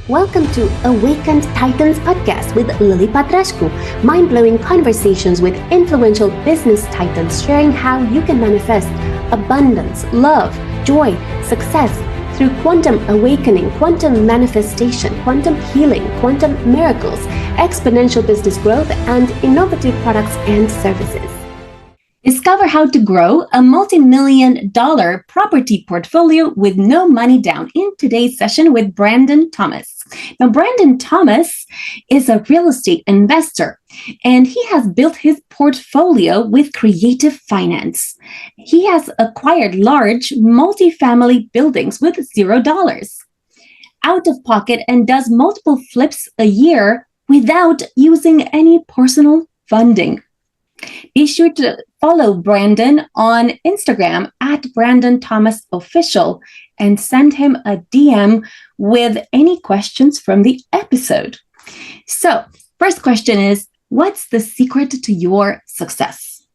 Welcome to Awakened Titans podcast with Lily Patrascu. Mind-blowing conversations with influential business titans sharing how you can manifest abundance, love, joy, success through quantum awakening, quantum manifestation, quantum healing, quantum miracles, exponential business growth, and innovative products and services. Discover how to grow a multi-million-dollar property portfolio with no money down in today's session with Brandon Thomas. Now, Brandon Thomas is a real estate investor, and he has built his portfolio with creative finance. He has acquired large multifamily buildings with $0 out of pocket and does multiple flips a year without using any personal funding. Be sure to follow Brandon on Instagram at Brandon Thomas Official and send him a DM with any questions from the episode. So, first question is, what's the secret to your success?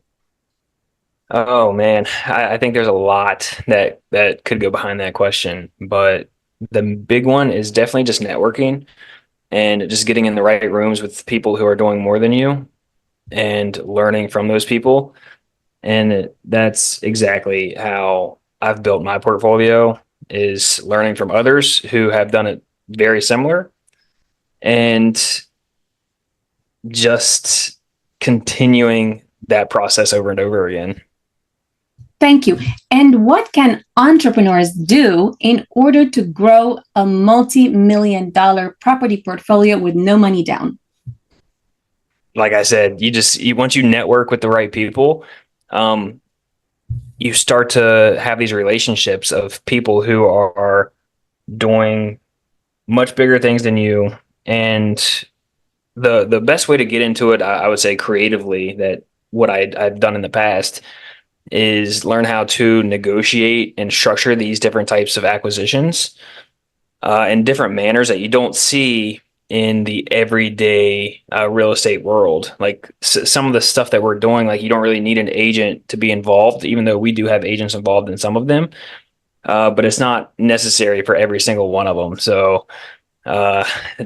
Oh man, I think there's a lot that could go behind that question, but the big one is definitely just networking and just getting in the right rooms with people who are doing more than you and learning from those people. And that's exactly how I've built my portfolio, is learning from others who have done it very similar and just continuing that process over and over again. Thank you. And what can entrepreneurs do in order to grow a multi-million-dollar property portfolio with no money down? Like I said, once you network with the right people, you start to have these relationships of people who are doing much bigger things than you. And the best way to get into it, I would say creatively, that what I've done in the past is learn how to negotiate and structure these different types of acquisitions in different manners that you don't see in the everyday real estate world. Like some of the stuff that we're doing, like you don't really need an agent to be involved, even though we do have agents involved in some of them, but it's not necessary for every single one of them. So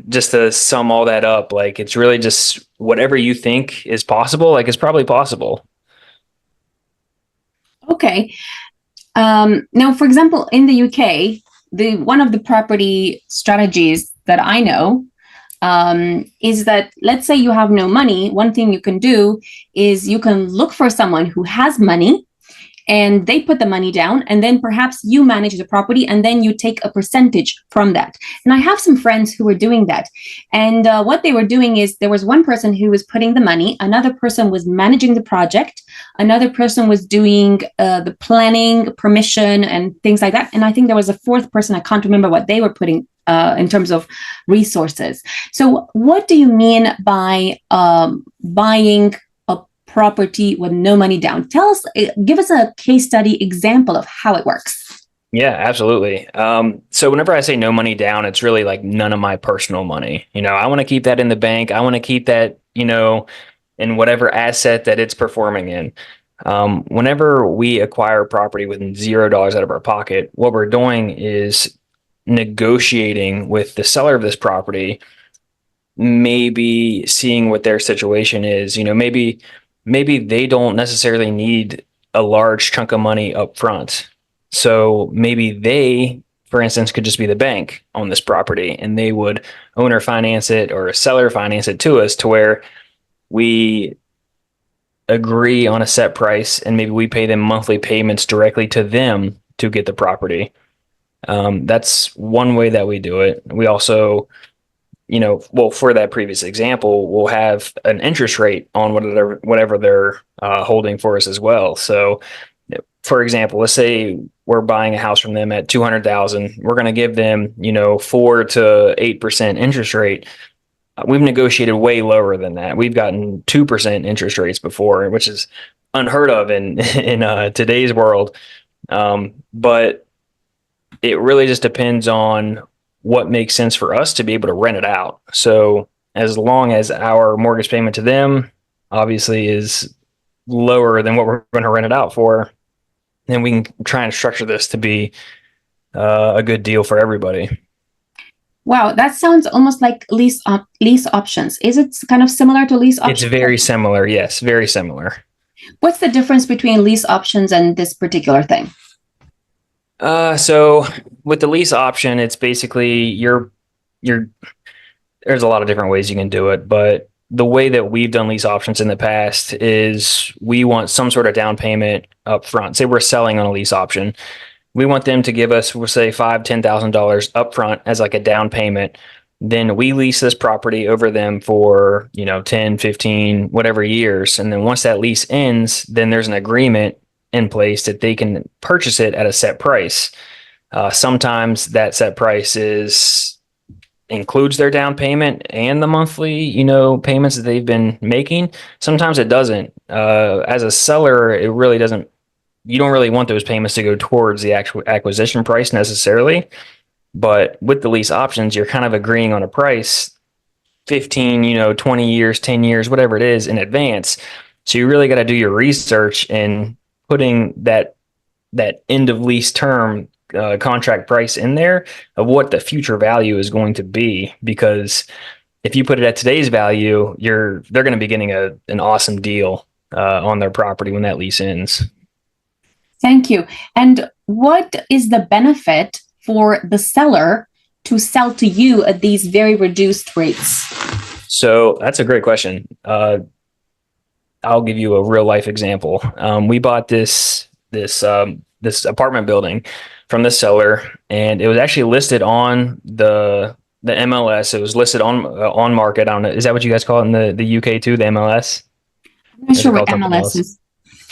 just to sum all that up, like it's really just whatever you think is possible, like it's probably possible. Okay. Now, for example, in the UK, one of the property strategies that I know is that, let's say you have no money. One thing you can do is you can look for someone who has money and they put the money down, and then perhaps you manage the property and then you take a percentage from that. And I have some friends who were doing that. And what they were doing is there was one person who was putting the money, another person was managing the project, another person was doing the planning, permission, and things like that. And I think there was a fourth person, I can't remember what they were putting in terms of resources. So what do you mean by buying a property with no money down? Tell us, give us a case study example of how it works. Yeah, absolutely. So whenever I say no money down, it's really like none of my personal money. I want to keep that in the bank. I want to keep that, in whatever asset that it's performing in. Whenever we acquire property with $0 out of our pocket, what we're doing is negotiating with the seller of this property, maybe seeing what their situation is. Maybe they don't necessarily need a large chunk of money up front. So maybe they, for instance, could just be the bank on this property, and they would owner finance it or seller finance it to us, to where we agree on a set price and maybe we pay them monthly payments directly to them to get the property. That's one way that we do it. We also, for that previous example, we'll have an interest rate on whatever they're holding for us as well. So, for example, let's say we're buying a house from them at $200,000. We're going to give them, 4 to 8% interest rate. We've negotiated way lower than that. We've gotten 2% interest rates before, which is unheard of in today's world. But it really just depends on what makes sense for us to be able to rent it out. So as long as our mortgage payment to them obviously is lower than what we're going to rent it out for, then we can try and structure this to be a good deal for everybody. Wow, that sounds almost like lease options. Is it kind of similar to lease It's options? very similar. Yes, very similar. What's the difference between lease options and this particular thing? So with the lease option, it's basically you're there's a lot of different ways you can do it, but the way that we've done lease options in the past is we want some sort of down payment up front. Say we're selling on a lease option. We want them to give us, we'll say $5,000, $10,000 upfront as like a down payment. Then we lease this property over them for, 10, 15, whatever years. And then once that lease ends, then there's an agreement in place that they can purchase it at a set price. Sometimes that set price includes their down payment and the monthly, payments that they've been making. Sometimes it doesn't. As a seller, it really doesn't. You don't really want those payments to go towards the actual acquisition price necessarily. But with the lease options, you're kind of agreeing on a price 15, 20 years, 10 years, whatever it is in advance. So you really got to do your research and putting that end of lease term contract price in there of what the future value is going to be. Because if you put it at today's value, they're going to be getting an awesome deal on their property when that lease ends. Thank you. And what is the benefit for the seller to sell to you at these very reduced rates? So that's a great question. I'll give you a real life example. We bought this apartment building from the seller, and it was actually listed on the MLS. It was listed on market. I don't know. Is that what you guys call it in the UK too? The MLS? I'm not Is it sure what called something MLS else? is.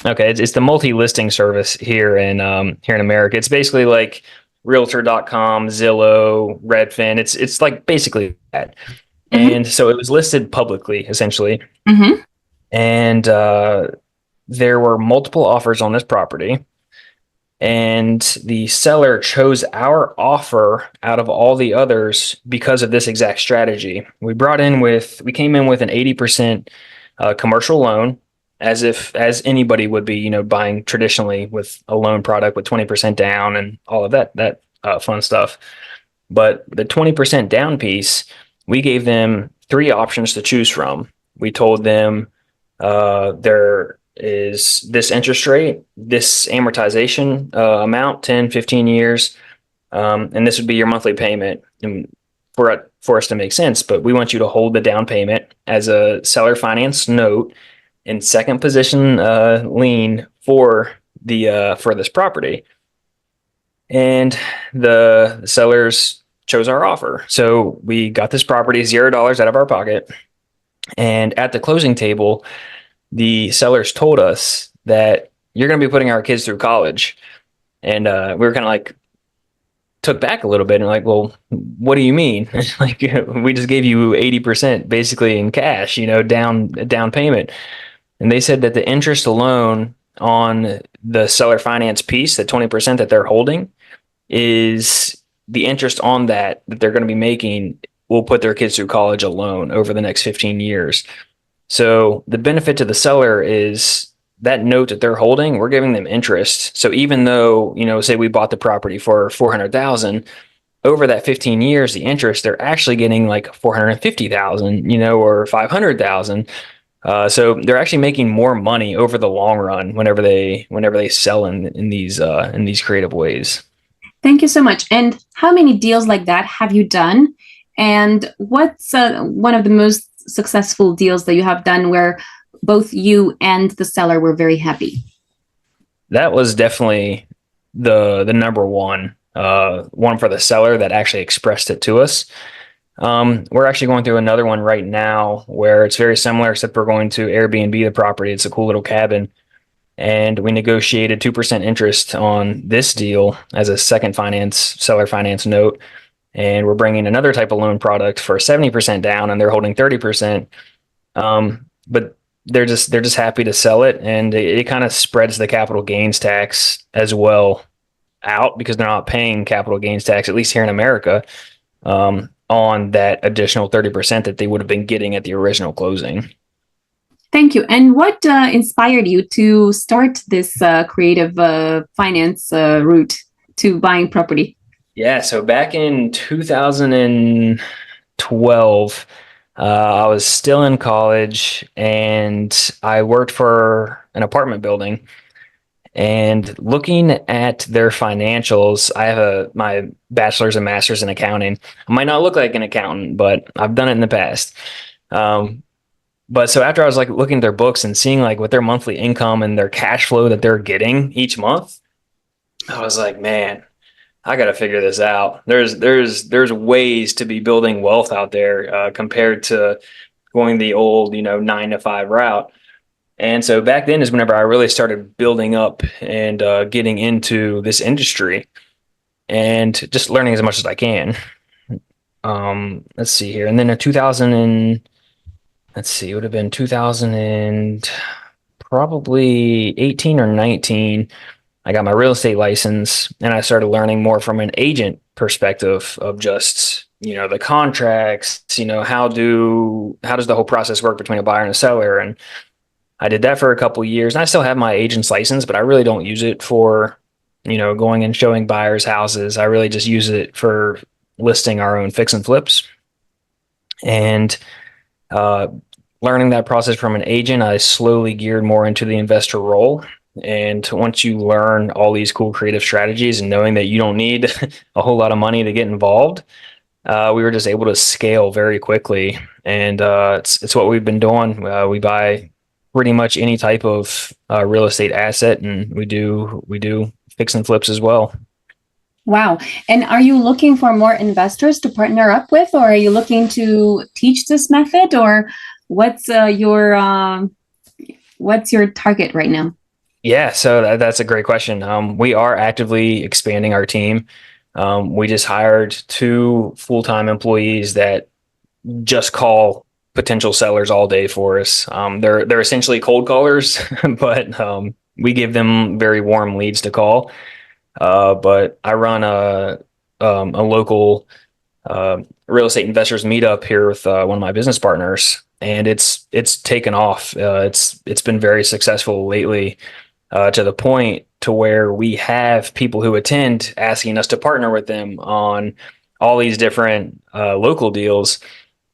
Okay, it's the multi-listing service here in America. It's basically like Realtor.com, Zillow, Redfin. It's like basically that. Mm-hmm. And so it was listed publicly, essentially. Mm-hmm. And there were multiple offers on this property. And the seller chose our offer out of all the others because of this exact strategy. We came in with an 80% commercial loan, as anybody would be, buying traditionally with a loan product with 20% down and all of that fun stuff. But the 20% down piece, we gave them three options to choose from. We told them there is this interest rate, this amortization amount, 10, 15 years, and this would be your monthly payment. And for us to make sense, but we want you to hold the down payment as a seller finance note in second position lien for this property. And the sellers chose our offer. So we got this property $0 out of our pocket. And at the closing table, the sellers told us that you're going to be putting our kids through college. And we were kind of like took back a little bit and like, well, what do you mean? Like we just gave you 80% basically in cash, down payment. And they said that the interest alone on the seller finance piece, the 20% that they're holding, is the interest on that they're going to be making will put their kids through college alone over the next 15 years. So the benefit to the seller is that note that they're holding, we're giving them interest. So even though, say we bought the property for 400,000, over that 15 years, the interest, they're actually getting like 450,000, or 500,000. So they're actually making more money over the long run whenever they sell in these creative ways. Thank you so much. And how many deals like that have you done? And what's one of the most successful deals that you have done where both you and the seller were very happy? That was definitely the number one for the seller that actually expressed it to us. We're actually going through another one right now where it's very similar, except we're going to Airbnb the property. It's a cool little cabin. And we negotiated 2% interest on this deal as a second seller finance note. And we're bringing another type of loan product for 70% down, and they're holding 30%. But they're just happy to sell it, and it kind of spreads the capital gains tax as well out because they're not paying capital gains tax, at least here in America, on that additional 30% that they would have been getting at the original closing. Thank you. And what inspired you to start this creative finance route to buying property? Yeah, so back in 2012, I was still in college and I worked for an apartment building. And looking at their financials, I have my bachelor's and master's in accounting. I might not look like an accountant, but I've done it in the past. Um, but so after I was like looking at their books and seeing like what their monthly income and their cash flow that they're getting each month, I was like, man, I got to figure this out. There's ways to be building wealth out there compared to going the old 9 to 5 route. And so back then is whenever I really started building up and getting into this industry and just learning as much as I can. Let's see here, and then in 2000 and let's see, it would have been 2000 and probably 18 or 19. I got my real estate license and I started learning more from an agent perspective of just, the contracts, how does the whole process work between a buyer and a seller. And I did that for a couple of years. And I still have my agent's license, but I really don't use it for, going and showing buyers houses. I really just use it for listing our own fix and flips. And uh, learning that process from an agent, I slowly geared more into the investor role. And once you learn all these cool creative strategies and knowing that you don't need a whole lot of money to get involved, we were just able to scale very quickly. And it's what we've been doing. We buy pretty much any type of real estate asset, and we do fix and flips as well. Wow. And are you looking for more investors to partner up with, or are you looking to teach this method, or what's your target right now? Yeah, so that's a great question. We are actively expanding our team. We just hired 2 full-time employees that just call potential sellers all day for us. They're essentially cold callers, but we give them very warm leads to call. But I run a local real estate investors meetup here with one of my business partners, and it's taken off. It's been very successful lately, to the point to where we have people who attend asking us to partner with them on all these different local deals,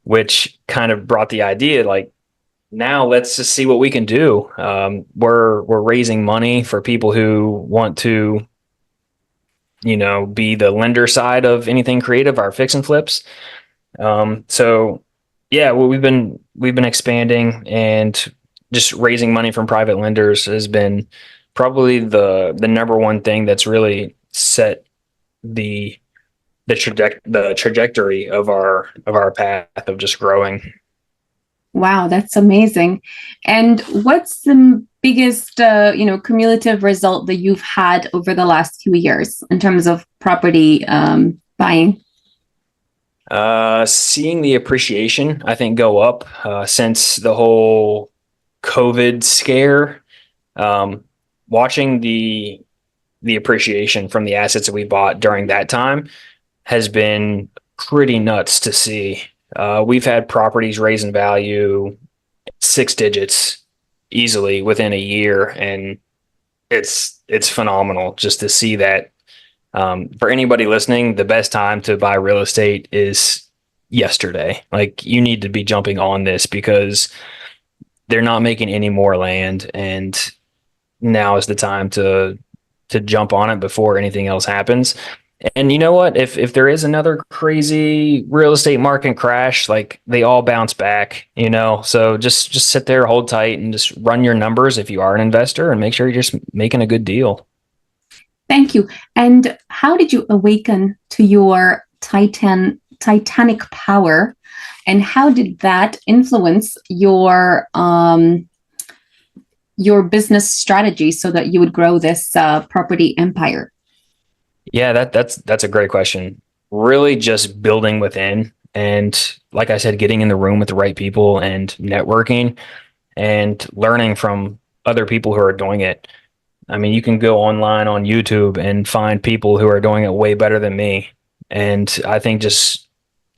which kind of brought the idea like, now let's just see what we can do. We're raising money for people who want to, be the lender side of anything creative, our fix and flips. So yeah, well, we've been expanding, and just raising money from private lenders has been probably the number one thing that's really set the the trajectory of our path of just growing. Wow, that's amazing. And what's the biggest, cumulative result that you've had over the last few years in terms of property buying? Seeing the appreciation, I think, go up since the whole COVID scare. Watching the appreciation from the assets that we bought during that time has been pretty nuts to see. We've had properties raise in value 6 digits easily within a year, and it's phenomenal just to see that. For anybody listening, the best time to buy real estate is yesterday. Like, you need to be jumping on this because they're not making any more land, and now is the time to jump on it before anything else happens. And you know what? If there is another crazy real estate market crash, like, they all bounce back, So just sit there, hold tight, and just run your numbers if you are an investor, and make sure you're just making a good deal. Thank you. And how did you awaken to your titanic power, and how did that influence your business strategy so that you would grow this property empire? Yeah, that's a great question. Really just building within, and like I said, getting in the room with the right people and networking and learning from other people who are doing it. I mean, you can go online on YouTube and find people who are doing it way better than me. And I think just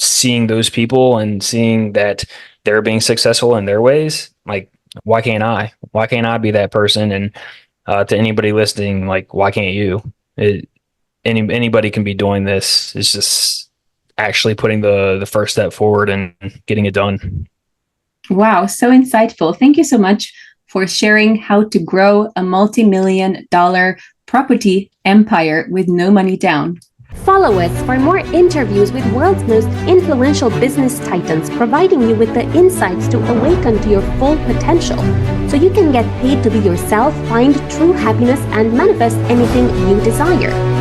seeing those people and seeing that they're being successful in their ways, like, why can't I? Why can't I be that person? And to anybody listening, like, why can't you? anybody can be doing this. It's just actually putting the first step forward and getting it done. Wow, so insightful. Thank you so much for sharing how to grow a multi-million-dollar property empire with no money down. Follow us for more interviews with world's most influential business titans, providing you with the insights to awaken to your full potential, so you can get paid to be yourself, find true happiness, and manifest anything you desire.